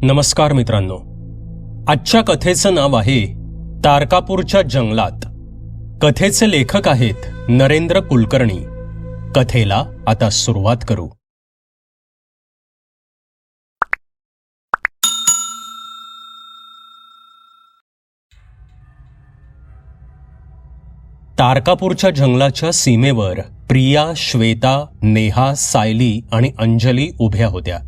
नमस्कार मित्रांनो, आजच्या कथेचं नाव आहे तारकापूरच्या जंगलात. कथेचे लेखक आहेत नरेंद्र कुलकर्णी. कथेला आता सुरुवात करू. तारकापूरच्या जंगलाच्या सीमेवर प्रिया, श्वेता, नेहा, सायली आणि अंजली उभ्या होत्या.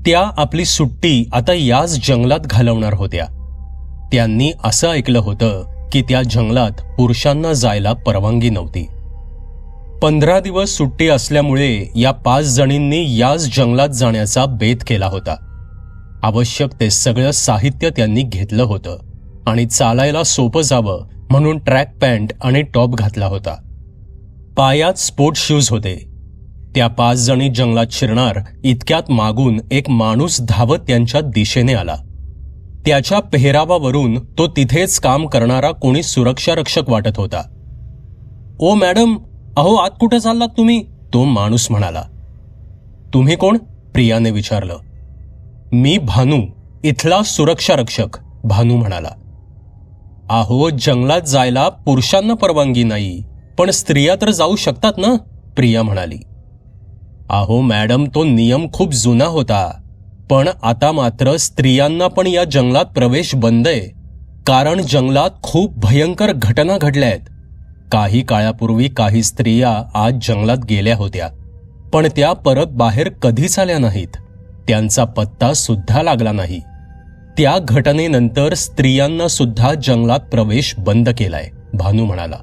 त्या आपली सुट्टी आता याच जंगलात घालवणार होत्या. त्यांनी असं ऐकलं होतं की त्या जंगलात पुरुषांना जायला परवानगी नव्हती. 15 दिवस सुट्टी असल्यामुळे या 5 जणींनी याच जंगलात जाण्याचा बेत केला होता. आवश्यक ते सगळं साहित्य त्यांनी घेतलं होतं आणि चालायला सोपं जावं म्हणून ट्रॅक पॅन्ट आणि टॉप घातला होता. पायात स्पोर्ट्स शूज होते. त्या 5 जणी जंगलात शिरणार इतक्यात मागून एक माणूस धावत त्यांच्या दिशेने आला. त्याच्या पेहरावावरून तो तिथेच काम करणारा कोणी सुरक्षा रक्षक वाटत होता. "ओ मॅडम, अहो आत कुठे चाललात तुम्ही?" तो माणूस म्हणाला. "तुम्ही कोण?" प्रियाने विचारलं. "मी भानू, इथला सुरक्षा रक्षक," भानू म्हणाला. "अहो, जंगलात जायला पुरुषांना परवानगी नाही, पण स्त्रिया तर जाऊ शकतात ना?" प्रिया म्हणाली. "अहो मॅडम, तो नियम खूप जुना होता, पण आता मात्र स्त्रियांना पण या जंगलात प्रवेश बंद आहे. कारण जंगलात खूप भयंकर घटना घडल्या आहेत. काही काळापूर्वी काही स्त्रिया आज जंगलात गेल्या होत्या, पण त्या परत बाहेर कधीच आल्या नाहीत. त्यांचा पत्ता सुद्धा लागला नाही. त्या घटनेनंतर स्त्रियांना सुद्धा जंगलात प्रवेश बंद केलाय," भानू म्हणाला.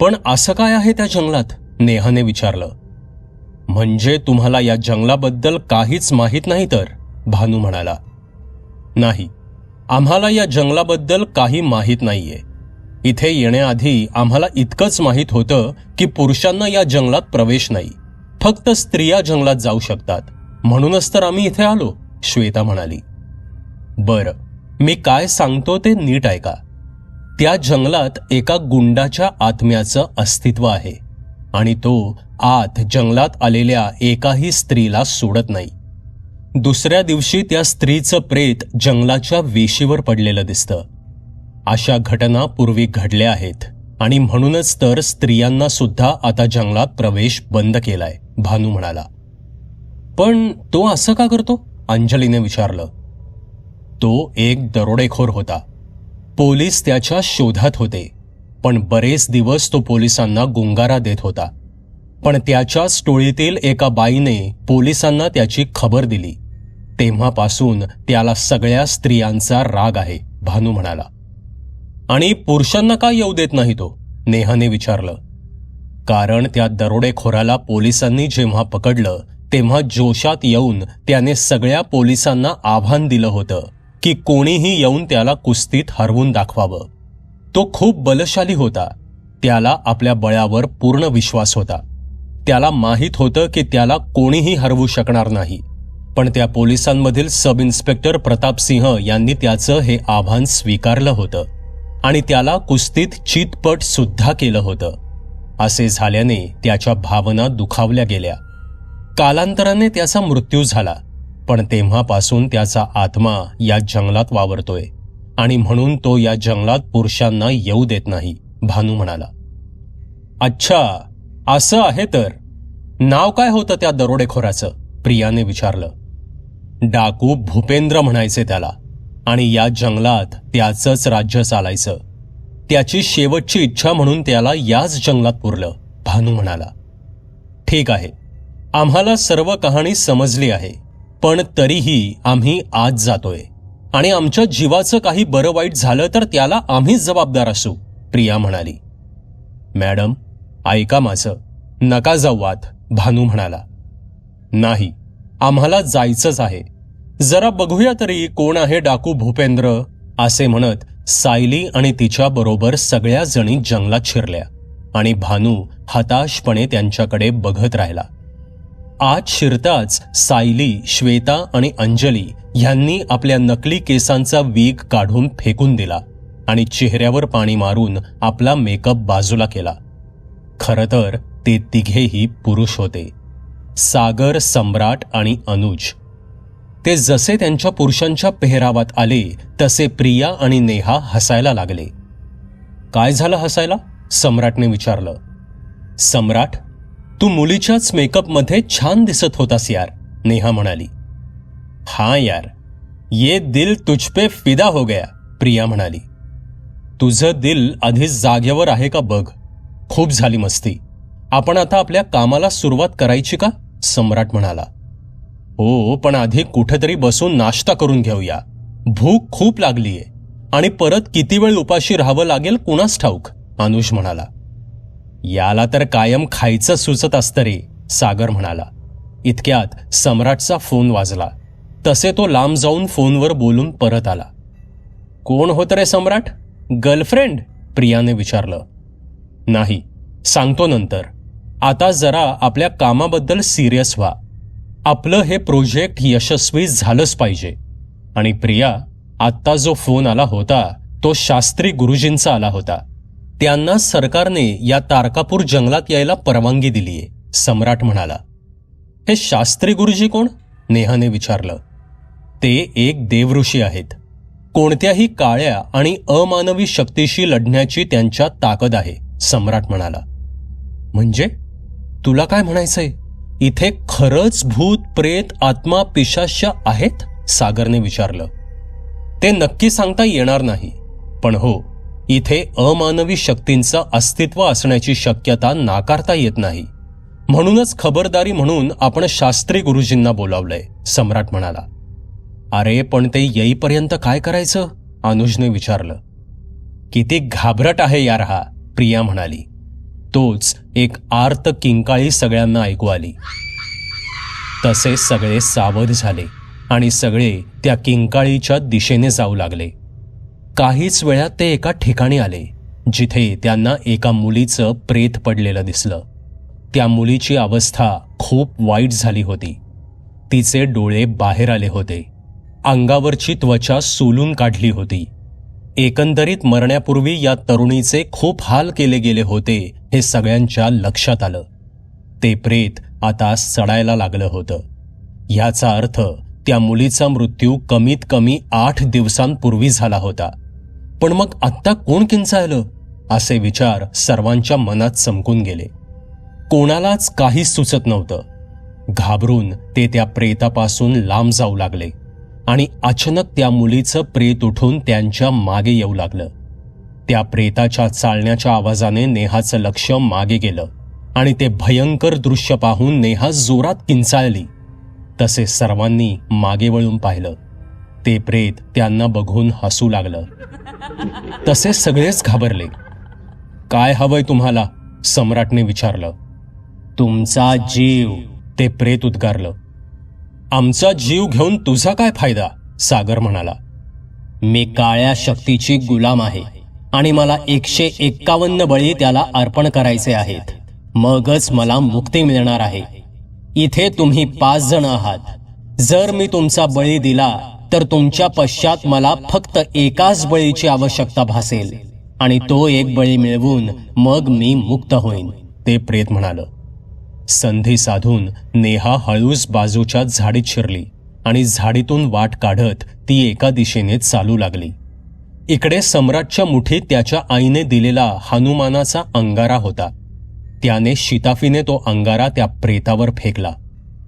"पण असं काय आहे त्या जंगलात?" नेहाने विचारलं. "म्हणजे तुम्हाला या जंगलाबद्दल काहीच माहीत नाही तर?" भानू म्हणाला. "नाही, आम्हाला या जंगलाबद्दल काही माहीत नाहीये. इथे येण्याआधी आम्हाला इतकंच माहीत होतं की पुरुषांना या जंगलात प्रवेश नाही, फक्त स्त्रिया जंगलात जाऊ शकतात. म्हणूनच तर आम्ही इथे आलो," श्वेता म्हणाली. "बरं, मी काय सांगतो ते नीट ऐका. त्या जंगलात एका गुंडाच्या आत्म्याचं अस्तित्व आहे आणि तो आत जंगलात आलेल्या एकाही स्त्रीला सोडत नाही. दुसऱ्या दिवशी त्या स्त्रीचं प्रेत जंगलाच्या वेशीवर पडलेलं दिसतं. अशा घटना पूर्वी घडल्या आहेत आणि म्हणूनच तर स्त्रियांना सुद्धा आता जंगलात प्रवेश बंद केलाय," भानू म्हणाला. "पण तो असं का करतो?" अंजलीने विचारलं. "तो एक दरोडेखोर होता. पोलीस त्याच्या शोधात होते, पण बरेच दिवस तो पोलिसांना गुंगारा देत होता. पण त्याच्याच टोळीतील एका बाईने पोलिसांना त्याची खबर दिली. तेव्हापासून त्याला सगळ्या स्त्रियांचा राग आहे," भानू म्हणाला. "आणि पुरुषांना का येऊ देत नाही तो?" नेहाने विचारलं. "कारण त्या दरोडेखोराला पोलिसांनी जेव्हा पकडलं तेव्हा जोशात येऊन त्याने सगळ्या पोलिसांना आव्हान दिलं होतं की कोणीही येऊन त्याला कुस्तीत हरवून दाखवावं. तो खूप बलशाली होता. त्याला आपल्या बळावर पूर्ण विश्वास होता. त्याला माहीत होतं की त्याला कोणीही हरवू शकणार नाही. पण त्या पोलिसांमधील सब इन्स्पेक्टर प्रताप सिंह यांनी त्याचं हे आव्हान स्वीकारलं होतं आणि त्याला कुस्तीत चितपट सुद्धा केलं होतं. असे झाल्याने त्याच्या भावना दुखावल्या गेल्या. कालांतराने त्याचा मृत्यू झाला, पण तेव्हापासून त्याचा आत्मा या जंगलात वावरतोय आणि म्हणून तो या जंगलात पुरुषांना येऊ देत नाही," भानू म्हणाला. "अच्छा, असं आहे तर. नाव काय होतं त्या दरोडेखोराचं?" प्रियाने विचारलं. "डाकू भूपेंद्र म्हणायचे त्याला आणि या जंगलात त्याचंच राज्य चालायचं. त्याची शेवटची इच्छा म्हणून त्याला याच जंगलात पुरलं," भानू म्हणाला. "ठीक आहे, आम्हाला सर्व कहाणी समजली आहे, पण तरीही आम्ही आज जातोय आणि आमच्या जीवाचं काही बरं वाईट झालं तर त्याला आम्हीच जबाबदार असू," प्रिया म्हणाली. "मॅडम, ऐका माझं, नका जाऊ आत," भानू म्हणाला. "नाही, आम्हाला जायचंच आहे. जरा बघूया तरी कोण आहे डाकू भूपेंद्र," असे म्हणत सायली आणि तिच्याबरोबर सगळ्या जणी जंगलात शिरल्या आणि भानू हताशपणे त्यांच्याकडे बघत राहिला. आत शिरताच सायली, श्वेता आणि अंजली ह्यांनी आपल्या नकली केसांचा वीग काढून फेकून दिला आणि चेहऱ्यावर पाणी मारून आपला मेकअप बाजूला केला. खरं तर ते तिघेही पुरुष होते, सागर, सम्राट आणि अनुज. ते जसे त्यांच्या पुरुषांच्या पेहरावात आले तसे प्रिया आणि नेहा हसायला लागले. काय झालं हसायला? सम्राटने विचारलं. सम्राट, तू मुलीच्याच मेकअपमध्ये छान दिसत होतास यार, नेहा म्हणाली. हां यार, ये दिल तुझ पे फिदा हो गया, प्रिया म्हणाली. तुझं दिल आधीच जागेवर आहे का बघ. खूप झाली मस्ती. आपण आता आपल्या कामाला सुरुवात करायची का? सम्राट म्हणाला. हो, पण आधी कुठेतरी बसून नाश्ता करून घेऊया. भूक खूप लागलीये आणि परत किती वेळ उपाशी राहावं लागेल कुणास ठाऊक, अनुज म्हणाला. याला तर कायम खायचं सुचत असतं रे, सागर म्हणाला. इतक्यात सम्राटचा फोन वाजला. तसे तो लांब जाऊन फोनवर बोलून परत आला. कोण होतं रे सम्राट? गर्लफ्रेंड? प्रियाने विचारलं. नाही, सांगतो नंतर. आता जरा आपल्या कामाबद्दल सिरियस व्हा. आपलं हे प्रोजेक्ट यशस्वी झालंच पाहिजे. आणि प्रिया, आत्ता जो फोन आला होता तो शास्त्री गुरुजींचा आला होता. त्यांना सरकारने या तारकापूर जंगलात यायला परवानगी दिलीये, सम्राट म्हणाला. हे शास्त्री गुरुजी कोण? नेहाने विचारलं. ते एक देवऋषी आहेत. कोणत्याही काळ्या आणि अमानवी शक्तीशी लढण्याची त्यांच्यात ताकद आहे, सम्राट म्हणाला. म्हणजे तुला काय म्हणायचंय? इथे खरंच भूत, प्रेत, आत्मा, पिशाच्य आहेत? सागरने विचारलं. ते नक्की सांगता येणार नाही, पण हो, इथे अमानवी शक्तींचं अस्तित्व असण्याची शक्यता नाकारता येत नाही. म्हणूनच खबरदारी म्हणून आपण शास्त्री गुरुजींना बोलावलंय, सम्राट म्हणाला. अरे पण ते येईपर्यंत काय करायचं? अनुजने विचारलं. किती घाबरट आहे यार हा, प्रिया म्हणाली. तोच एक आर्त किंकाळी सगळ्यांना ऐकू आली. तसे सगळे सावध झाले आणि सगळे त्या किंकाळीच्या दिशेने जाऊ लागले. काहीच वेळात ते एका ठिकाणी आले जिथे त्यांना एका मुलीचं प्रेत पडलेलं दिसलं. त्या मुलीची अवस्था खूप वाईट झाली होती. तिचे डोळे बाहेर आले होते. अंगावरची त्वचा सोलून काढली होती. एकंदरीत मरण्यापूर्वी या तरुणीचे खूप हाल केले गेले होते हे सगळ्यांच्या लक्षात आलं. ते प्रेत आता सडायला लागलं होतं. ह्याचा अर्थ त्या मुलीचा मृत्यू कमीत कमी 8 दिवसांपूर्वी झाला होता. पण मग आत्ता कोण किंचाळलं? असे विचार सर्वांच्या मनात चमकून गेले. कोणालाच काहीच सुचत नव्हतं. घाबरून ते त्या प्रेतापासून लांब जाऊ लागले आणि अचानक त्या मुलीचं प्रेत उठून त्यांच्या मागे येऊ लागलं. त्या प्रेताच्या चालण्याच्या आवाजाने नेहाचं लक्ष मागे गेलं आणि ते भयंकर दृश्य पाहून नेहा जोरात किंचाळली. तसे सर्वांनी मागे वळून पाहिलं. ते प्रेत त्यांना बघून हसू लागलं. तसे सगळेच घाबरले. काय हवंय तुम्हाला? सम्राटने विचारलं. तुमचा जीव, ते प्रेत उद्गारलं. आमचा जीव घेऊन तुझा काय फायदा? सागर म्हणाला. मी काळ्या शक्तीची गुलाम आहे आणि मला 151 बळी त्याला अर्पण करायचे आहेत. मगच मला मुक्ती मिळणार आहे. इथे तुम्ही 5 जण आहात. जर मी तुमचा बळी दिला तर तुमच्या पश्चात मला फक्त एकाच बळीची आवश्यकता भासेल आणि तो एक बळी मिळवून मग मी मुक्त होईन, ते प्रेत म्हणालं. संधी साधून नेहा हळूच बाजूच्या झाडीत शिरली आणि झाडीतून वाट काढत ती एका दिशेने चालू लागली. इकडे सम्राटच्या मुठीत त्याच्या आईने दिलेला हनुमानाचा अंगारा होता. त्याने शिताफीने तो अंगारा त्या प्रेतावर फेकला.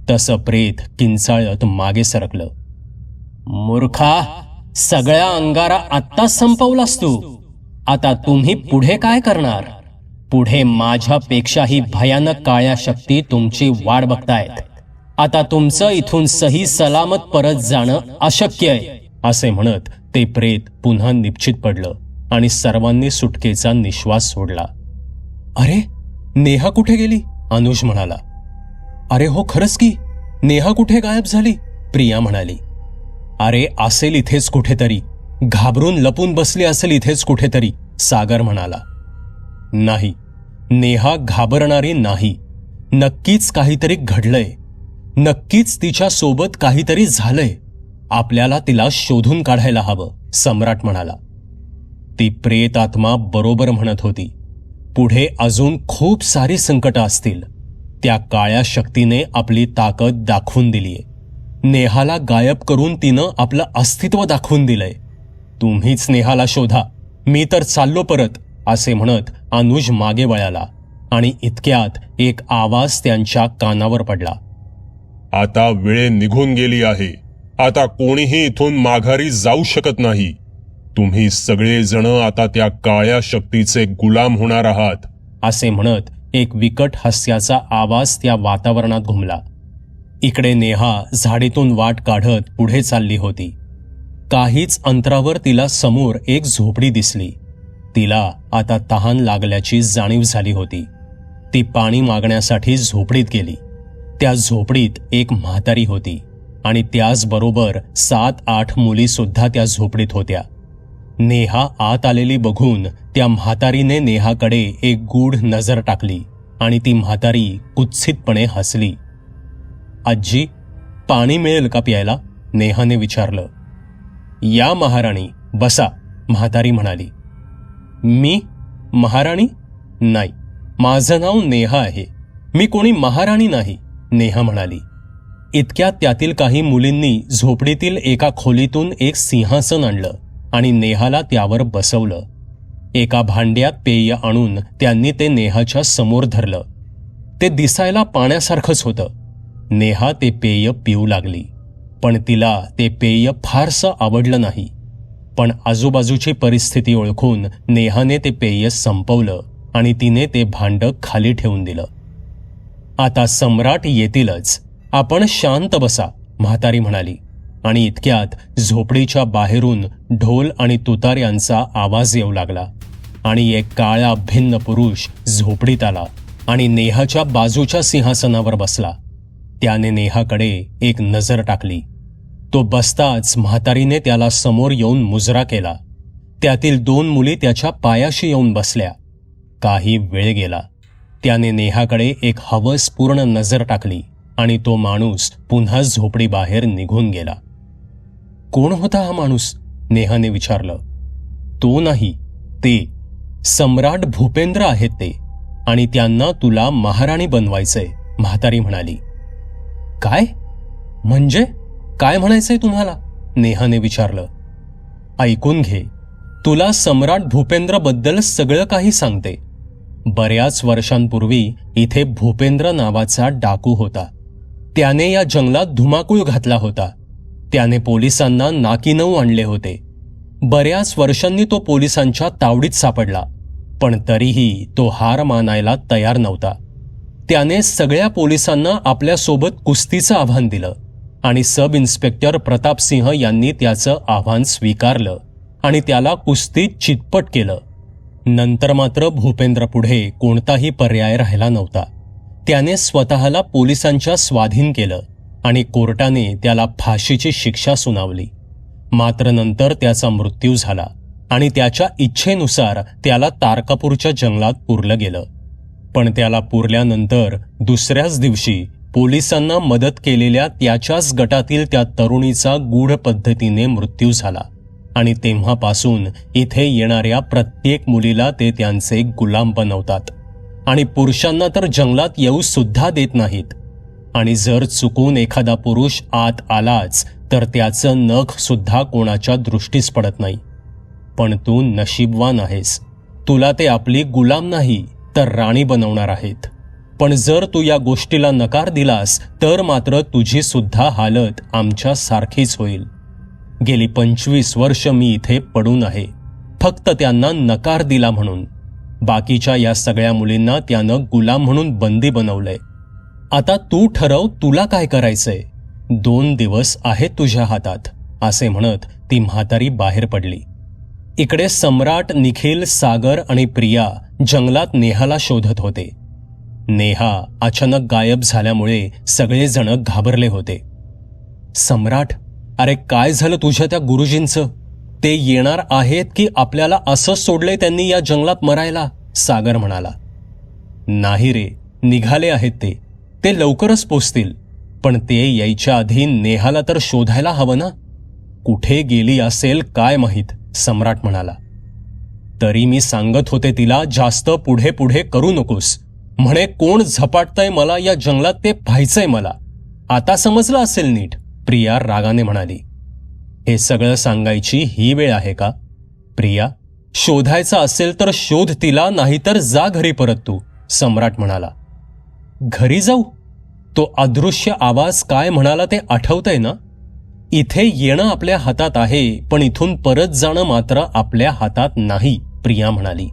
तसं प्रेत किंचाळत मागे सरकलं. मूर्खा, सगळ्या अंगारा आत्ताच संपवलास तू. आता तुम्ही पुढे काय करणार? पुढे माझ्यापेक्षाही भयानक काळ्या शक्ती तुमची वाट बघतायत. आता तुमचं इथून सही सलामत परत जाणं अशक्य आहे, असे म्हणत ते प्रेत पुन्हा निश्चित पडलं आणि सर्वांनी सुटकेचा निश्वास सोडला. अरे, नेहा कुठे गेली? अनुज म्हणाला. अरे हो, खरंच की, नेहा कुठे गायब झाली? प्रिया म्हणाली. अरे असेल इथेच कुठेतरी, घाबरून लपून बसली असेल इथेच कुठेतरी, सागर म्हणाला. नाही, नेहा घाबरणारी नाही. नक्कीच काहीतरी घडलंय. नक्कीच तिच्या सोबत काहीतरी झालंय. आपल्याला तिला शोधून काढायला हवं, सम्राट म्हणाला. ती प्रेत आत्मा बरोबर म्हणत होती. पुढे अजून खूप सारी संकटं असतील. त्या काळ्या शक्तीने आपली ताकद दाखवून दिलीये. नेहाला गायब करून तिनं आपलं अस्तित्व दाखवून दिलंय. तुम्हीच नेहाला शोधा, मी तर चाललो परत, असे म्हणत अनुज मागे वळाला आणि इतक्यात एक आवाज त्यांच्या कानावर पडला. आता वेळ निघून गेली आहे. आता कोणीही इथून माघारी जाऊ शकत नाही. तुम्ही सगळेजण आता त्या काळ्या शक्तीचे गुलाम होणार आहात. असे म्हणत एक विकट हास्याचा आवाज त्या वातावरणात घुमला. इकडे नेहा झाडीतून वाट काढत पुढे चालली होती. काहीच अंतरावर तिला समोर एक झोपडी दिसली. तिला आता तहान लागल्याची जाणीव झाली होती. ती पाणी मागण्यासाठी झोपडीत गेली. त्या झोपडीत एक म्हातारी होती आणि त्याचबरोबर 7-8 मुली सुद्धा त्या झोपडीत होत्या. नेहा आत आलेली बघून त्या म्हातारीने नेहाकडे एक गूढ नजर टाकली आणि ती म्हातारी कुत्सितपणे हसली. आजी, पाणी मिळेल का प्यायला? नेहाने विचारलं. या महाराणी, बसा, म्हातारी म्हणाली. मी महाराणी? नाही, माझं नाव नेहा आहे. मी कोणी महाराणी नाही, नेहा म्हणाली. इतक्यात त्यातील काही मुलींनी झोपडीतील एका खोलीतून एक सिंहासन आणलं आणि नेहाला त्यावर बसवलं. एका भांड्यात पेय आणून त्यांनी ते नेहाच्या समोर धरलं. ते दिसायला पाण्यासारखंच होतं. नेहा ते पेय पिऊ लागली, पण तिला ते पेय फारसं आवडलं नाही. पण आजूबाजूची परिस्थिती ओळखून नेहाने ते पेय संपवलं आणि तिने ते भांडं खाली ठेवून दिलं. आता सम्राट येतीलच, आपण शांत बसा, म्हातारी म्हणाली. आणि इतक्यात झोपडीच्या बाहेरून ढोल आणि तुतार्यांचा आवाज येऊ लागला आणि एक काळा भिन्न पुरुष झोपडीत आला आणि नेहाच्या बाजूच्या सिंहासनावर बसला. त्याने नेहाकडे एक नजर टाकली. तो बसताच म्हातारीने त्याला समोर येऊन मुजरा केला. त्यातील 2 मुली त्याच्या पायाशी येऊन बसल्या. काही वेळ गेला. त्याने नेहाकडे एक हवसपूर्ण नजर टाकली आणि तो माणूस पुन्हा झोपडी बाहेर निघून गेला. कोण होता हा माणूस? नेहाने विचारलं. तो नाही, ते सम्राट भूपेंद्र आहेत ते, आणि त्यांना तुला महाराणी बनवायचंय, म्हातारी म्हणाली. काय म्हणजे? काय म्हणायचंय तुम्हाला? नेहाने विचारलं. ऐकून घे, तुला सम्राट भूपेंद्र बद्दल सगळं काही सांगते. बऱ्याच वर्षांपूर्वी इथे भूपेंद्र नावाचा डाकू होता. त्याने या जंगलात धुमाकूळ घातला होता. त्याने पोलिसांना नाकीनऊ आणले होते. बऱ्याच वर्षांनी तो पोलिसांच्या तावडीत सापडला, पण तरीही तो हार मानायला तयार नव्हता. त्याने सगळ्या पोलिसांना आपल्यासोबत कुस्तीचं आव्हान दिलं आणि सब इन्स्पेक्टर प्रतापसिंह यांनी त्याचं आव्हान स्वीकारलं आणि त्याला कुस्तीत चितपट केलं. नंतर मात्र भूपेंद्र पुढे कोणताही पर्याय राहिला नव्हता. त्याने स्वतःला पोलिसांच्या स्वाधीन केलं आणि कोर्टाने त्याला फाशीची शिक्षा सुनावली. मात्र नंतर त्याचा मृत्यू झाला आणि त्याच्या इच्छेनुसार त्याला तारकापूरच्या जंगलात पुरलं गेलं. पण त्याला पुरल्यानंतर दुसऱ्याच दिवशी पोलिसांना मदत केलेल्या त्याच्याच गटातील त्या तरुणीचा गूढ पद्धतीने मृत्यू झाला आणि तेव्हापासून इथे येणाऱ्या प्रत्येक मुलीला ते त्यांचे गुलाम बनवतात आणि पुरुषांना तर जंगलात येऊ सुद्धा देत नाहीत. आणि जर चुकून एखादा पुरुष आत आलाच तर त्याचं नख सुद्धा कोणाच्या दृष्टीस पडत नाही. पण तू नशीबवान आहेस, तुला ते आपली गुलाम नाही तर राणी बनवणार आहेत. पण जर तू या गोष्टीला नकार दिलास तर मात्र तुझी सुद्धा हालत आमच्या सारखीच होईल. गेली 25 वर्ष मी इथे पडून आहे, फक्त त्यांना नकार दिला म्हणून. बाकीच्या या सगळ्या मुलींना त्यानं गुलाम म्हणून बंदी बनवलंय. आता तू ठरव तुला काय करायचंय. 2 दिवस आहेत तुझ्या हातात, असे म्हणत ती म्हातारी बाहेर पडली. इकडे सम्राट, निखिल, सागर आणि प्रिया जंगलात नेहाला शोधत होते. नेहा अचानक गायब झाल्यामुळे सगळेजण घाबरले होते. सम्राट, अरे काय झालं तुझ्या त्या गुरुजींचं? ते येणार आहेत की आपल्याला असंच सोडलंय त्यांनी या जंगलात मरायला? सागर म्हणाला. नाही रे, निघाले आहेत ते. ते लवकरच पोचतील. पण ते यायच्या आधी नेहाला तर शोधायला हवं ना. कुठे गेली असेल काय माहीत, सम्राट म्हणाला. तरी मी सांगत होते तिला जास्त पुढे पुढे करू नकोस. म्हणे कोण झपाटतंय मला या जंगलात ते पाहायचंय मला. आता समजलं असेल नीट. प्रिया रागाने म्हणाली. हे सगळं सांगायची ही वेळ आहे का? प्रिया, शोधायचा असेल तर शोध तिला, नाहीतर जा घरी परत तू, सम्राट म्हणाला. घरी जाऊ? तो अदृश्य आवाज काय म्हणाला ते आठवतंय ना? इथे येणं आपल्या हातात आहे, पण इथून परत जाणं मात्र आपल्या हातात नाही, प्रिया म्हणाली.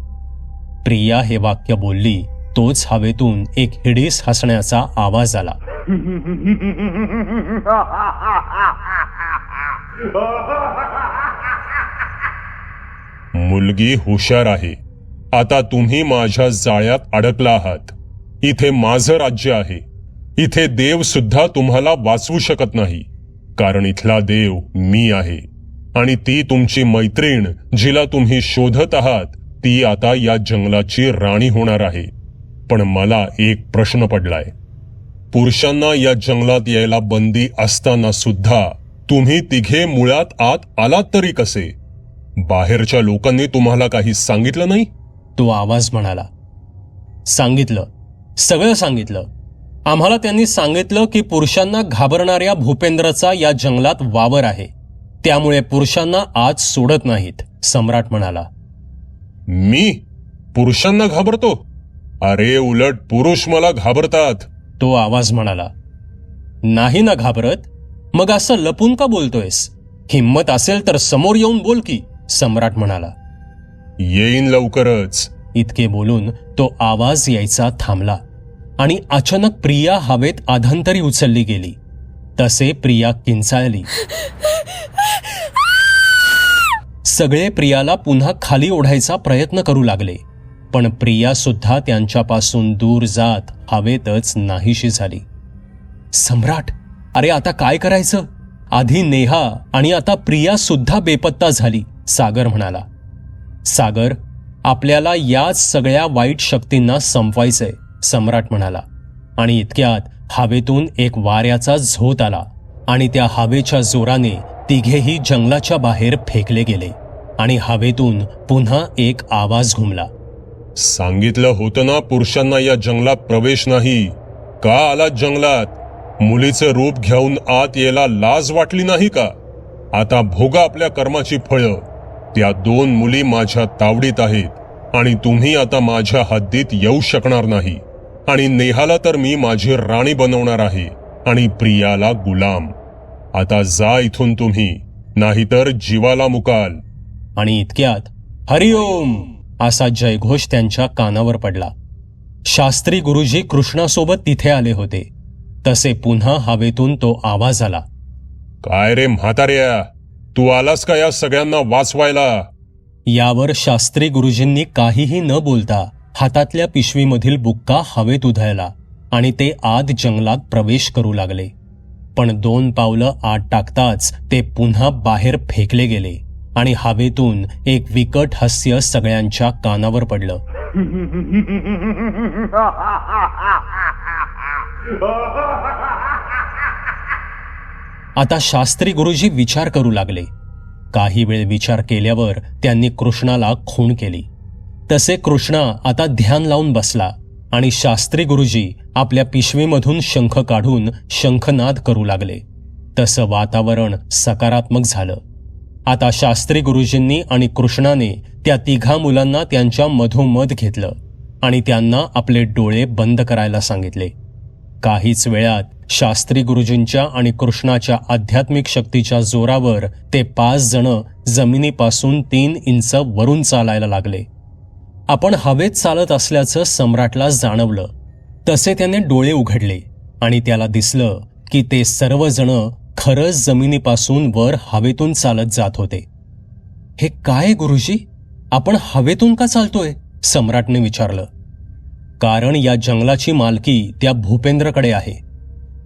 प्रिया हे वाक्य बोलली तोच हवेतून एक हिडीस हसण्याचा आवाज आला. मुलगी हुशार आहे. आता तुम्ही माझ्या जाळ्यात अडकला आहात. इथे माझं राज्य आहे. इथे देव सुद्धा तुम्हाला वाचवू शकत नाही, कारण इथला देव मी आहे. आणि ती तुमची मैत्रीण जिला तुम्ही शोधत आहात, ती आता या जंगलाची राणी होणार आहे. पण मला एक प्रश्न पडलाय. पुरुषांना या जंगलात यायला बंदी असताना सुद्धा तुम्ही तिघे मुळात आत आलात तरी कसे? बाहेरच्या लोकांनी तुम्हाला काही सांगितलं नाही? तो आवाज म्हणाला. सांगितलं, सगळं सांगितलं. आम्हाला त्यांनी सांगितलं की पुरुषांना घाबरणाऱ्या भूपेंद्रचा या जंगलात वावर आहे, त्यामुळे पुरुषांना आत सोडत नाहीत, सम्राट म्हणाला. मी पुरुषांना घाबरतो? अरे, उलट पुरुष मला घाबरतात, तो आवाज म्हणाला. नाही ना घाबरत? मग असं लपून का बोलतोयस? हिम्मत असेल तर समोर येऊन बोल की, सम्राट म्हणाला. येईन लवकरच, इतके बोलून तो आवाज यायचा थांबला आणि अचानक प्रिया हवेत आधांतरी उचलली गेली. तसे प्रिया किंचाळली. सगळे प्रियाला पुन्हा खाली ओढायचा प्रयत्न करू लागले, पण प्रिया सुद्धा त्यांच्यापासून दूर जात हवेतच नाहीशी झाली. सम्राट, अरे आता काय करायचं? आधी नेहा आणि आता प्रिया सुद्धा बेपत्ता झाली, सागर म्हणाला. सागर, आपल्याला याच सगळ्या वाईट शक्तींना संपवायचंय, सम्राट म्हणाला. आणि इतक्यात हवेतून एक वाऱ्याचा झोत आला आणि त्या हवेच्या जोराने तिघेही जंगलाच्या बाहेर फेकले गेले आणि हवेतून पुन्हा एक आवाज घुमला. सांगितलं होतं ना पुरुषांना या जंगलात प्रवेश नाही. का आलात जंगलात? मुलीचं रूप घेऊन आत यायला लाज वाटली नाही का? आता भोगा आपल्या कर्माची फळं. त्या 2 मुली माझ्या तावडीत आहेत आणि तुम्ही आता माझ्या हद्दीत येऊ शकणार नाही. आणि नेहाला तर मी माझी राणी बनवणार आहे आणि प्रियाला गुलाम. आता जा इथून तुम्ही, नाहीतर जीवाला मुकाल. आणि इतक्यात हरिओम असा जयघोष त्यांच्या कानावर पडला. शास्त्री गुरुजी कृष्णासोबत तिथे आले होते. तसे पुन्हा हवेतून तो आवाज आला. काय रे म्हाताऱ्या, तू आलास का या सगळ्यांना वाचवायला? यावर शास्त्री गुरुजींनी काहीही न बोलता हातातल्या पिशवीमधील बुक्का हवेत उधळला आणि ते आत जंगलात प्रवेश करू लागले. पण 2 पावलं आत टाकताच ते पुन्हा बाहेर फेकले गेले आणि हवेतून एक विकट हास्य सगळ्यांच्या कानावर पडलं. आता शास्त्री गुरुजी विचार करू लागले. काही वेळ विचार केल्यावर त्यांनी कृष्णाला खूण केली. तसे कृष्णा आता ध्यान लावून बसला आणि शास्त्री गुरुजी आपल्या पिशवीमधून शंख काढून शंखनाद करू लागले. तसं वातावरण सकारात्मक झालं. आता शास्त्री गुरुजींनी आणि कृष्णाने त्या 3 मुलांना त्यांच्या मधोमध घेतलं आणि त्यांना आपले डोळे बंद करायला सांगितले. काहीच वेळात शास्त्री गुरुजींच्या आणि कृष्णाच्या आध्यात्मिक शक्तीच्या जोरावर ते 5 जण जमिनीपासून 3 इंच वरून चालायला लागले. आपण हवेत चालत असल्याचं सम्राटला जाणवलं. तसे त्याने डोळे उघडले आणि त्याला दिसलं की ते सर्वजण खरंच जमिनीपासून वर हवेतून चालत जात होते. हे काय गुरुजी, आपण हवेतून का चालतोय? सम्राटने विचारलं. कारण या जंगलाची मालकी त्या भूपेंद्रकडे आहे.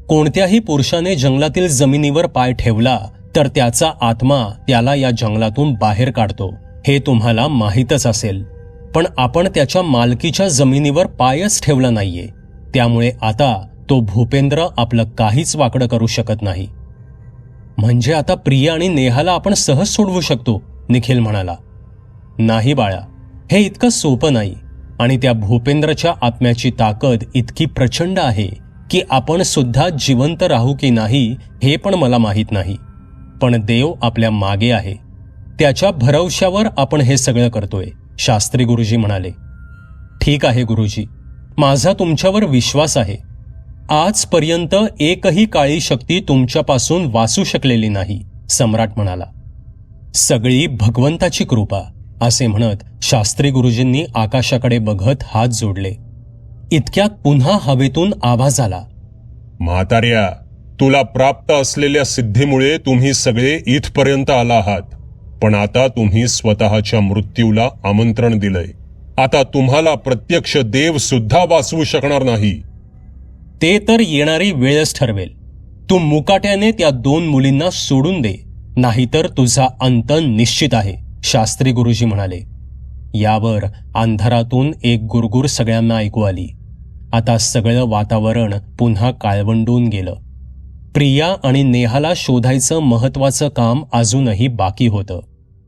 कोणत्याही पुरुषाने जंगलातील जमिनीवर पाय ठेवला तर त्याचा आत्मा त्याला या जंगलातून बाहेर काढतो, हे तुम्हाला माहीतच असेल. पण आपण त्याच्या मालकीच्या जमिनीवर पायच ठेवला नाहीये, त्यामुळे आता तो भूपेंद्र आपलं काहीच वाकडं करू शकत नाही. म्हणजे आता प्रिया आणि नेहाला आपण सहज सोडवू शकतो, निखिल म्हणाला. नाही बाळा, हे इतकं सोपं नाही. आणि त्या भूपेंद्रच्या आत्म्याची ताकद इतकी प्रचंड आहे की आपण सुद्धा जिवंत राहू की नाही हे पण मला माहीत नाही, पण देव आपल्या मागे आहे. त्याच्या भरवशावर आपण हे सगळं करतोय, शास्त्री गुरुजी म्हणाले. ठीक आहे गुरुजी, माझा तुमच्यावर विश्वास आहे. आजपर्यंत एकही काळी शक्ती तुमच्यापासून वाचू शकलेली नाही, सम्राट म्हणाला. सगळी भगवंताची कृपा, असे म्हणत शास्त्री गुरुजींनी आकाशाकडे बघत हात जोडले. इतक्यात पुन्हा हवेतून आवाज आला. म्हाताऱ्या, तुला प्राप्त असलेल्या सिद्धीमुळे तुम्ही सगळे इथपर्यंत आला आहात, पण आता तुम्ही स्वतःच्या मृत्यूला आमंत्रण दिलंय. आता तुम्हाला प्रत्यक्ष देव सुद्धा वाचवू शकणार नाही. ते तर येणारी वेळच ठरवेल. तू मुकाट्याने त्या 2 मुलींना सोडून दे, नाहीतर तुझा अंत निश्चित आहे, शास्त्री गुरुजी म्हणाले. यावर अंधारातून एक गुरगुर सगळ्यांना ऐकू आली. आता सगळं वातावरण पुन्हा काळवंडून गेलं. प्रिया आणि नेहाला शोधायचं महत्वाचं काम अजूनही बाकी होतं,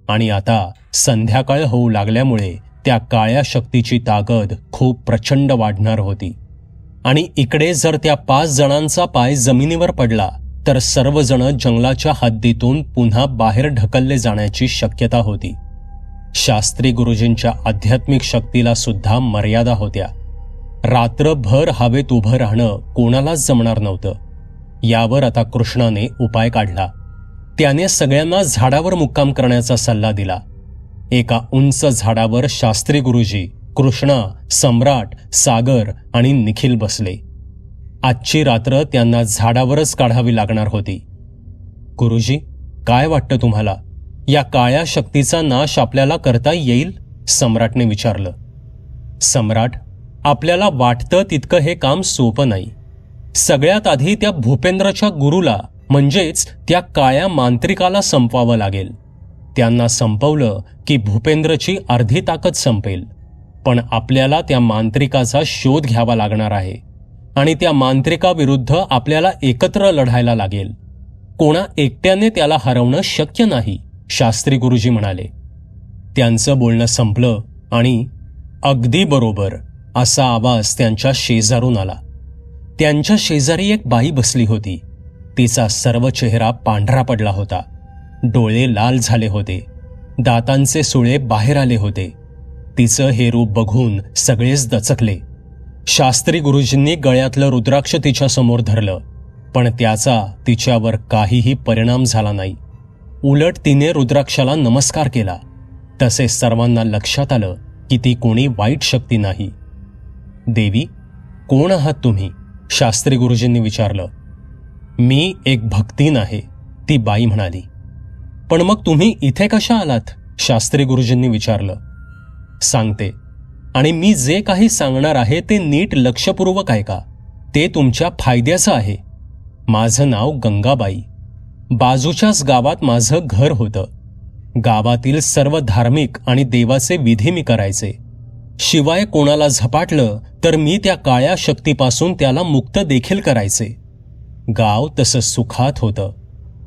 आणि आता संध्याकाळ होऊ लागल्यामुळे त्या काळ्या शक्तीची ताकद खूप प्रचंड वाढणार होती. आणि इकडे जर त्या 5 जणांचा पाय जमिनीवर पडला तर सर्वजण जंगलाच्या हद्दीतून पुन्हा बाहेर ढकलले जाण्याची शक्यता होती. शास्त्री गुरुजींच्या आध्यात्मिक शक्तीला सुद्धा मर्यादा होत्या. रात्रभर हवेत उभं राहणं कोणालाच जमणार नव्हतं. यावर आता कृष्णाने उपाय काढला. त्याने सगळ्यांना झाडावर मुक्काम करण्याचा सल्ला दिला. एका उंच झाडावर शास्त्री गुरुजी, कृष्णा, सम्राट, सागर आणि निखिल बसले. आजची रात्र त्यांना झाडावरच काढावी लागणार होती. गुरुजी, काय वाटतं तुम्हाला? या काळ्या शक्तीचा नाश आपल्याला करता येईल? सम्राटने विचारलं. सम्राट, आपल्याला वाटतं तितकं हे काम सोपं नाही. सगळ्यात आधी त्या भूपेंद्रच्या गुरुला, म्हणजेच त्या काळ्या मांत्रिकाला संपवावं लागेल. त्यांना संपवलं की भूपेंद्रची अर्धी ताकद संपेल. पण आपल्याला त्या मांत्रिकाचा शोध घ्यावा लागणार आहे, आणि त्या मांत्रिकाविरुद्ध आपल्याला एकत्र लढायला लागेल. कोणा एकट्याने त्याला हरवणं शक्य नाही, शास्त्री गुरुजी म्हणाले. त्यांचं बोलणं संपलं आणि अगदी बरोबर असा आवाज त्यांच्या शेजारून आला. त्यांच्या शेजारी एक बाई बसली होती. तिचा सर्व चेहरा पांढरा पडला होता. डोळे लाल झाले होते. दातांचे सुळे बाहेर आले होते. तिचं हे रूप बघून सगळेच दचकले. शास्त्री गुरुजींनी गळ्यातलं रुद्राक्ष तिच्या समोर धरलं, पण त्याचा तिच्यावर काहीही परिणाम झाला नाही. उलट तिने रुद्राक्षाला नमस्कार केला. तसे सर्वांना लक्षात आलं की ती कोणी वाईट शक्ती नाही. देवी, कोण आहात तुम्ही? शास्त्री गुरुजींनी विचारलं. मी एक भक्तीन आहे, ती बाई म्हणाली. पण मग तुम्ही इथे कशा आलात? शास्त्री गुरुजींनी विचारलं. सांगते, आणि मी जे काही सांगणार आहे ते नीट लक्षपूर्वक ऐका. ते तुमच्या फायद्याचं आहे. माझं नाव गंगाबाई. बाजूच्याच गावात माझं घर होतं. गावातील सर्व धार्मिक आणि देवाचे विधी मी करायचे. शिवाय कोणाला झपाटलं तर मी त्या काळ्या शक्तीपासून त्याला मुक्त देखील करायचे. गाव तसं सुखात होतं,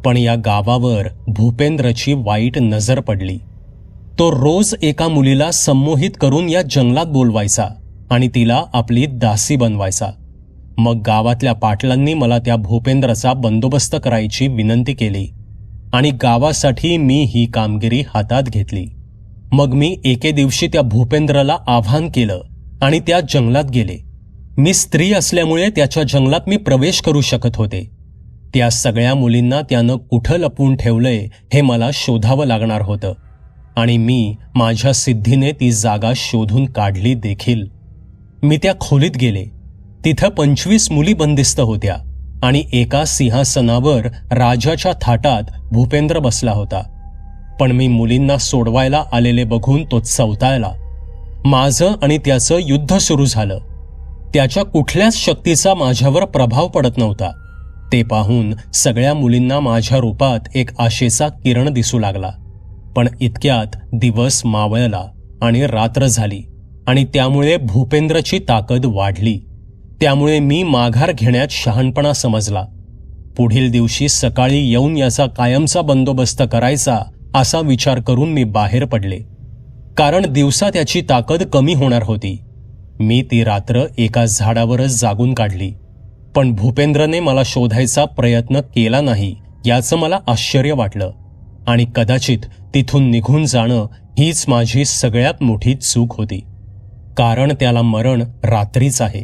पण या गावावर भूपेंद्रची वाईट नजर पडली. तो रोज एका मुलीला संमोहित करून या जंगलात बोलवायचा आणि तिला आपली दासी बनवायचा. मग गावातल्या पाटलांनी मला त्या भूपेंद्रचा बंदोबस्त करायची विनंती केली, आणि गावासाठी मी ही कामगिरी हातात घेतली. मग मी एके दिवशी त्या भूपेंद्रला आव्हान केलं आणि त्या जंगलात गेले. मी स्त्री असल्यामुळे त्याच्या जंगलात मी प्रवेश करू शकत होते. त्या सगळ्या मुलींना त्यानं कुठं लपवून ठेवलंय हे मला शोधावं लागणार होतं, आणि मी माझ्या सिद्धीने ती जागा शोधून काढली देखील. मी त्या खोलीत गेले. तिथं 25 मुली बंदिस्त होत्या, आणि एका सिंहासनावर राजाच्या थाटात भूपेंद्र बसला होता. पण मी मुलींना सोडवायला आलेले बघून तो चवताळला. माझं आणि त्याचं युद्ध सुरू झालं. त्याच्या कुठल्याच शक्तीचा माझ्यावर प्रभाव पडत नव्हता. ते पाहून सगळ्या मुलींना माझ्या रूपात एक आशेचा किरण दिसू लागला. पण इतक्यात दिवस मावळला आणि रात्र झाली, आणि त्यामुळे भूपेंद्रची ताकद वाढली. त्यामुळे मी माघार घेण्यात शहाणपणा समजला. पुढील दिवशी सकाळी येऊन याचा कायमचा बंदोबस्त करायचा असा विचार करून मी बाहेर पडले, कारण दिवसा त्याची ताकद कमी होणार होती. मी ती रात्र एका झाडावरच जागून काढली. पण भूपेंद्रने मला शोधायचा प्रयत्न केला नाही याचं मला आश्चर्य वाटलं आणि कदाचित तिथून निघून जाणं हीच माझी सगळ्यात मोठी चूक होती. कारण त्याला मरण रात्रीच आहे.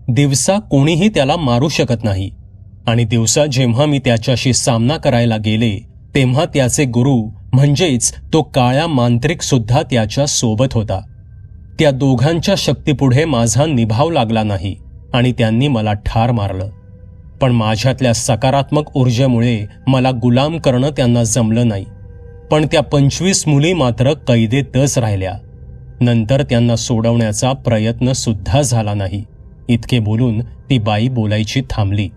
दिवसा कोणीही त्याला मारू शकत नाही आणि दिवसा जेव्हा मी त्याच्याशी सामना करायला गेले तेव्हा त्याचे गुरु म्हणजेच तो काळा मांत्रिक सुद्धा त्याच्या सोबत होता. त्या दोघांच्या शक्तीपुढे माझा निभाव लागला नाही आणि त्यांनी मला ठार मारलं. पण माझ्यातल्या सकारात्मक ऊर्जेमुळे मला गुलाम करणं त्यांना जमलं नाही. पण त्या 25 मुली मात्र कैदेतच राहिल्या. नंतर त्यांना सोडवण्याचा प्रयत्न सुद्धा झाला नाही. इतके बोलून ती बाई बोलायची थांबली.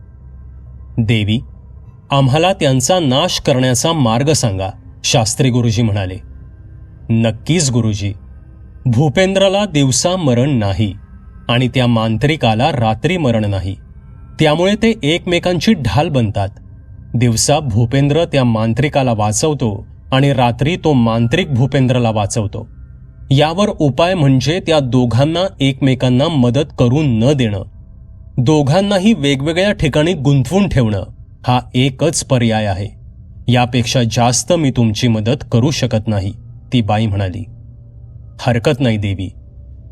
देवी, आम्हाला त्यांचा नाश करण्याचा मार्ग सांगा, शास्त्री गुरुजी म्हणाले. नक्कीच गुरुजी. भूपेंद्रला दिवसा मरण नाही आणि त्या मांत्रिकाला रात्री मरण नाही. त्यामुळे ते एकमेकांची ढाल बनतात. दिवसा भूपेंद्र त्या मांत्रिकाला वाचवतो आणि रात्री तो मांत्रिक भूपेंद्रला वाचवतो. यावर उपाय म्हणजे त्या दोघांना एकमेकांना मदत करून न देणं. दोघांनाही वेगवेगळ्या ठिकाणी गुंतवून ठेवणं हा एकच पर्याय आहे. यापेक्षा जास्त मी तुमची मदत करू शकत नाही, ती बाई म्हणाली. हरकत नाही देवी,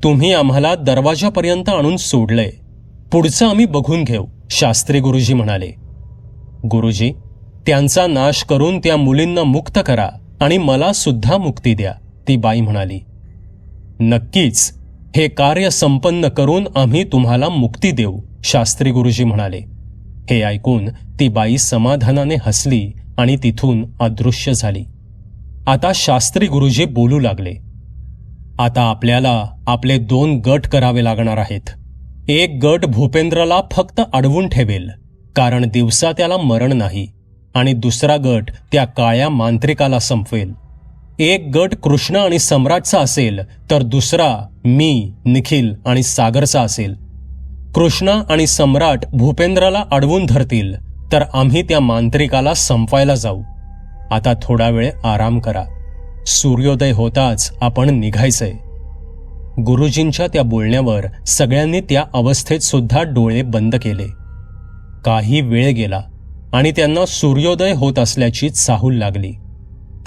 तुम्ही आम्हाला दरवाजापर्यंत आणून सोडलंय. पुढचं आम्ही बघून घेऊ, शास्त्री गुरुजी म्हणाले. गुरुजी, त्यांचा नाश करून त्या मुलींना मुक्त करा आणि मला सुद्धा मुक्ती द्या, ती बाई म्हणाली. नक्कीच, हे कार्य संपन्न करून आम्ही तुम्हाला मुक्ती देऊ, शास्त्री गुरुजी म्हणाले. हे ऐकून ती बाई समाधानाने हसली आणि तिथून अदृश्य झाली. आता शास्त्री गुरुजी बोलू लागले. आता आपल्याला आपले 2 गट करावे लागणार आहेत. एक गट भूपेंद्रला फक्त अडवून ठेवेल कारण दिवसा त्याला मरण नाही आणि दुसरा गट त्या काळ्या मांत्रिकाला संपवेल. एक गट कृष्ण आणि सम्राटचा असेल तर दुसरा मी, निखिल आणि सागरचा असेल. कृष्णा आणि सम्राट भूपेंद्रला अडवून धरतील तर आम्ही त्या मांत्रिकाला संपवायला जाऊ. आता थोडा वेळ आराम करा. सूर्योदय होताच आपण निघायचंय. गुरुजींच्या त्या बोलण्यावर सगळ्यांनी त्या अवस्थेत सुद्धा डोळे बंद केले. काही वेळ गेला आणि त्यांना सूर्योदय होत असल्याची चाहूल लागली.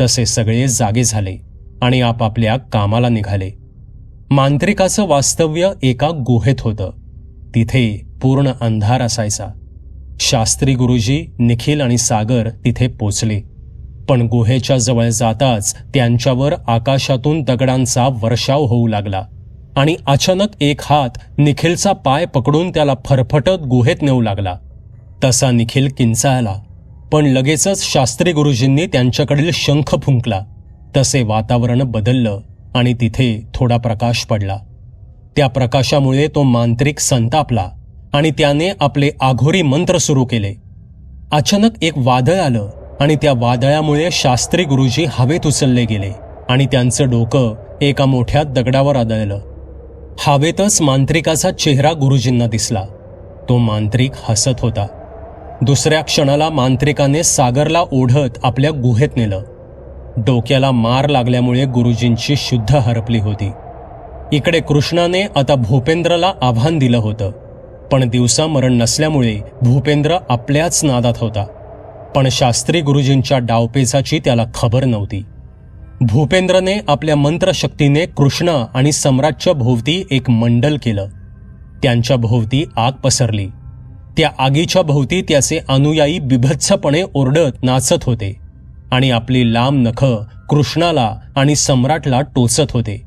तसे सगळे जागे झाले आणि आपापल्या कामाला निघाले. मांत्रिकाचं वास्तव्य एका गुहेत होतं. तिथे पूर्ण अंधार असायचा. शास्त्री गुरुजी, निखिल आणि सागर तिथे पोचले. पण गुहेच्या जवळ जाताच त्यांच्यावर आकाशातून दगडांचा वर्षाव होऊ लागला आणि अचानक एक हात निखिलचा पाय पकडून त्याला फरफटत गुहेत नेऊ लागला. तसा निखिल किंचाळला, पण लगेचच शास्त्री गुरुजींनी त्यांच्याकडील शंख फुंकला. तसे वातावरण बदललं आणि तिथे थोडा प्रकाश पडला. त्या प्रकाशामुळे तो मांत्रिक संतापला आणि त्याने आपले आघोरी मंत्र सुरू केले. अचानक एक वादळ आलं आणि त्या वादळामुळे शास्त्री गुरुजी हवेत उचलले गेले आणि त्यांचं डोकं एका मोठ्या दगडावर आदळलं. हवेतच मांत्रिकाचा चेहरा गुरुजींना दिसला. तो मांत्रिक हसत होता. दुसऱ्या क्षणाला मांत्रिकाने सागरला ओढत आपल्या गुहेत नेलं. डोक्याला मार लागल्यामुळे गुरुजींची शुद्ध हरपली होती. इकडे कृष्णाने आता भूपेंद्रला आव्हान दिलं होतं. पण दिवसा मरण नसल्यामुळे भूपेंद्र आपल्याच नादात होता. पण शास्त्री गुरुजींच्या डावपेचाची त्याला खबर नव्हती. भूपेंद्रने आपल्या मंत्रशक्तीने कृष्णा आणि सम्राटच्या भोवती एक मंडल केलं. त्यांच्या भोवती आग पसरली. त्या आगीच्या भोवती त्याचे अनुयायी बिभत्सपणे ओरडत नाचत होते आणि आपली लांब नखं कृष्णाला आणि सम्राटला टोचत होते.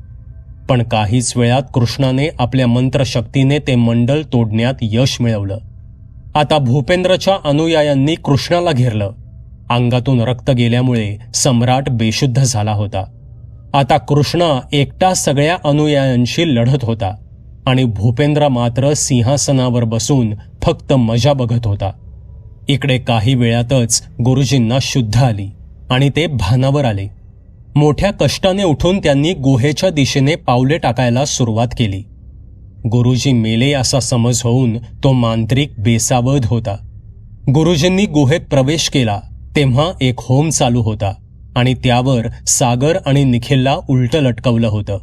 पण काहीच वेळात कृष्णाने आपल्या मंत्रशक्तीने ते मंडल तोडण्यात यश मिळवलं. आता भूपेंद्रच्या अनुयायांनी कृष्णाला घेरलं. अंगातून रक्त गेल्यामुळे सम्राट बेशुद्ध झाला होता. आता कृष्णा एकटा सगळ्या अनुयायांशी लढत होता आणि भूपेंद्र मात्र सिंहासनावर बसून फक्त मजा बघत होता. इकडे काही वेळातच गुरुजींना शुद्ध आली आणि ते भानावर आले. मोठ्या कष्टाने उठून त्यांनी गुहेच्या दिशेने पावले टाकायला सुरुवात केली. गुरुजी मेले असा समज होऊन तो मांत्रिक बेसावध होता. गुरुजींनी गुहेत प्रवेश केला तेव्हा एक होम चालू होता आणि त्यावर सागर आणि निखिलला उलटं लटकवलं होतं.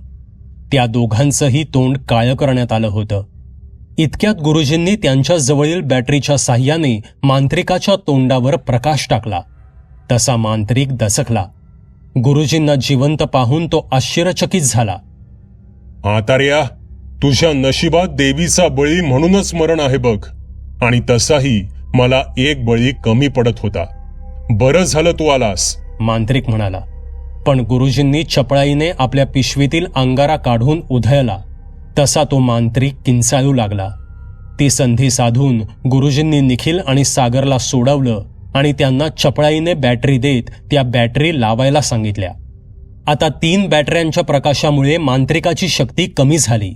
त्या दोघांचंही तोंड काळं करण्यात आलं होतं. इतक्यात गुरुजींनी त्यांच्या जवळील बॅटरीच्या साह्याने मांत्रिकाच्या तोंडावर प्रकाश टाकला. तसा मांत्रिक दचकला. गुरुजींना जिवंत पाहून तो आश्चर्यचकित झाला. म्हाताऱ्या, तुझ्या नशिबात देवीचा बळी म्हणूनच मरण आहे बघ. आणि तसाही मला एक बळी कमी पडत होता. बरं झालं तू आलास, मांत्रिक म्हणाला. पण गुरुजींनी चपळाईने आपल्या पिशवीतील अंगारा काढून उधळला. तसा तो मांत्रिक किंचाळू लागला. ती संधी साधून गुरुजींनी निखिल आणि सागरला सोडवलं आणि त्यांना चपळाईने बॅटरी देत त्या बॅटरी लावायला सांगितल्या. आता 3 बॅटऱ्यांच्या प्रकाशामुळे मांत्रिकाची शक्ती कमी झाली.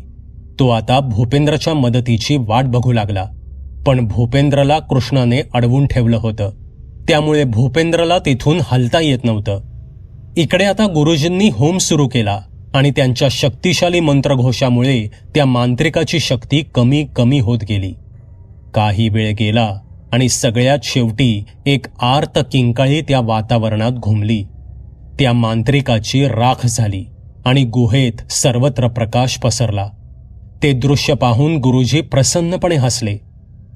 तो आता भूपेंद्रच्या मदतीची वाट बघू लागला. पण भूपेंद्रला कृष्णाने अडवून ठेवलं होतं. त्यामुळे भूपेंद्रला तिथून हलता येत नव्हतं. इकडे आता गुरुजींनी होम सुरू केला आणि त्यांच्या शक्तिशाली मंत्रघोषामुळे त्या मांत्रिकाची शक्ती कमी कमी होत गेली. काही वेळ गेला आणि सगळ्यात शेवटी एक आर्त किंकाळी त्या वातावरणात घुमली. त्या मांत्रिकाची राख झाली आणि गुहेत सर्वत्र प्रकाश पसरला. ते दृश्य पाहून गुरुजी प्रसन्नपणे हसले,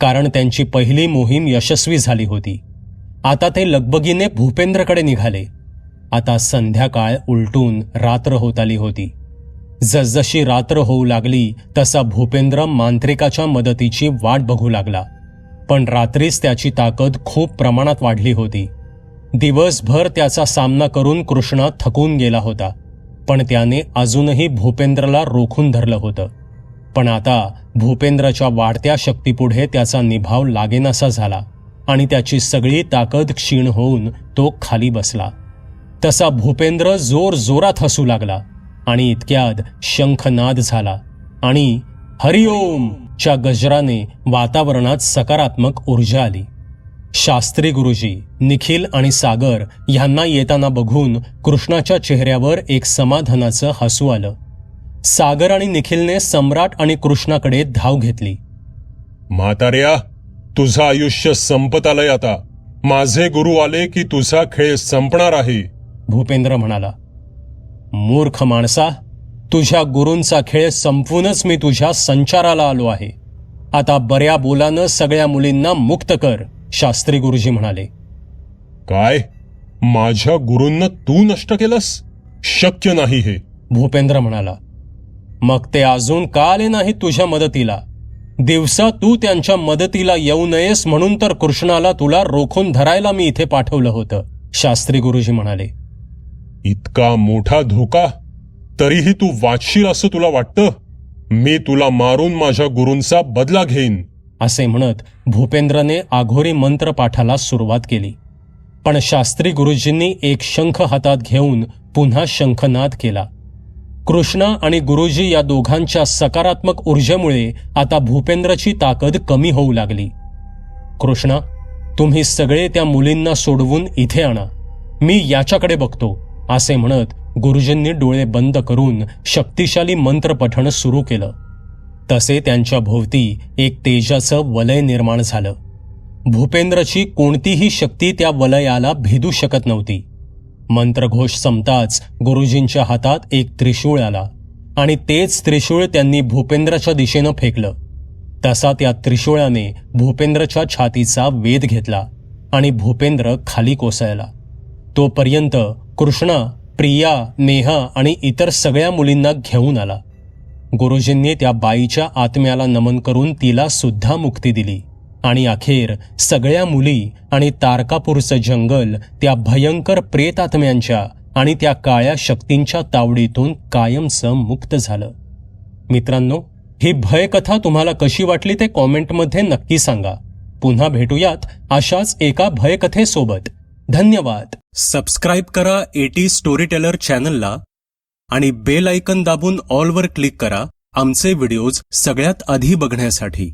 कारण त्यांची पहिली मोहीम यशस्वी झाली होती. आता ते लगबगीने भूपेंद्रकडे निघाले. आता संध्याकाळ उलटून रात्र होत आली होती. जसजशी रात्र होऊ लागली तसा भूपेंद्र मांत्रिकाच्या मदतीची वाट बघू लागला. पण रात्रीच त्याची ताकद खूप प्रमाणात वाढली होती. दिवसभर त्याचा सामना करून कृष्णा थकून गेला होता, पण त्याने अजूनही भूपेंद्रला रोखून धरलं होतं. पण आता भूपेंद्रच्या वाढत्या शक्तीपुढे त्याचा निभाव लागेनासा झाला आणि त्याची सगळी ताकद क्षीण होऊन तो खाली बसला. तसा भूपेंद्र जोरात हसू लागला आणि इतक्यात शंखनाद झाला आणि हरिओमच्या गजराने वातावरणात सकारात्मक ऊर्जा आली. शास्त्री गुरुजी, निखिल आणि सागर यांना येताना बघून कृष्णाच्या चेहऱ्यावर एक समाधानाचं हसू आलं. सागर आणि निखिलने सम्राट आणि कृष्णाकडे धाव घेतली. म्हाताऱ्या, तुझं आयुष्य संपत आलंय आता. माझे गुरु आले की तुझा खेळ संपणार आहे, भूपेंद्र म्हणाला. मूर्ख माणसा, तुझ्या गुरूंचा खेळ संपवूनच मी तुझ्या संचाराला आलो आहे. आता बऱ्या बोलानं सगळ्या मुलींना मुक्त कर, शास्त्री गुरुजी म्हणाले. काय? माझ्या गुरूंना तू नष्ट केलंस? शक्य नाही हे, भूपेंद्र म्हणाला. मग ते अजून का आले नाही तुझ्या मदतीला? दिवसा तू त्यांच्या मदतीला येऊ नयेस म्हणून तर कृष्णाला तुला रोखून धरायला मी इथे पाठवलं होतं, शास्त्री गुरुजी म्हणाले. इतका मोठा धोका, तरीही तू वाचशील असं तुला वाटतं? मी तुला मारून माझ्या गुरूंचा बदला घेईन, असे म्हणत भूपेंद्रने आघोरी मंत्रपाठाला सुरुवात केली. पण शास्त्री गुरुजींनी एक शंख हातात घेऊन पुन्हा शंखनाद केला. कृष्णा आणि गुरुजी या दोघांच्या सकारात्मक ऊर्जेमुळे आता भूपेंद्रची ताकद कमी होऊ लागली. कृष्णा, तुम्ही सगळे त्या मुलींना सोडवून इथे आणा, मी याच्याकडे बघतो, असे म्हणत गुरुजींनी डोळे बंद करून शक्तिशाली मंत्रपठण सुरू केलं. तसे त्यांच्या भोवती एक तेजाचं वलय निर्माण झालं. भूपेंद्रची कोणतीही शक्ती त्या वलयाला भेदू शकत नव्हती. मंत्रघोष संपताच गुरुजींच्या हातात एक त्रिशूळ आला आणि तेच त्रिशूळ त्यांनी भूपेंद्रच्या दिशेनं फेकलं. तसा त्या त्रिशूळाने भूपेंद्रच्या छातीचा वेध घेतला आणि भूपेंद्र खाली कोसळला. तोपर्यंत कृष्णा, प्रिया, नेहा आणि इतर सगळ्या मुलींना घेऊन आला. गुरुजींनी त्या बाईच्या आत्म्याला नमन करून तिला सुद्धा मुक्ती दिली आणि अखेर सगळ्या मुली आणि तारकापूरचं जंगल त्या भयंकर प्रेतात्म्यांच्या आणि त्या काळ्या शक्तींच्या तावडीतून कायमचं मुक्त झालं. मित्रांनो, ही भयकथा तुम्हाला कशी वाटली ते कॉमेंटमध्ये नक्की सांगा. पुन्हा भेटूयात अशाच एका भयकथेसोबत. धन्यवाद. सबस्क्राईब करा एटी स्टोरी टेलर चॅनलला आणि बेल आयकन दाबून ऑलवर क्लिक करा आमचे व्हिडिओज सगळ्यात आधी बघण्यासाठी.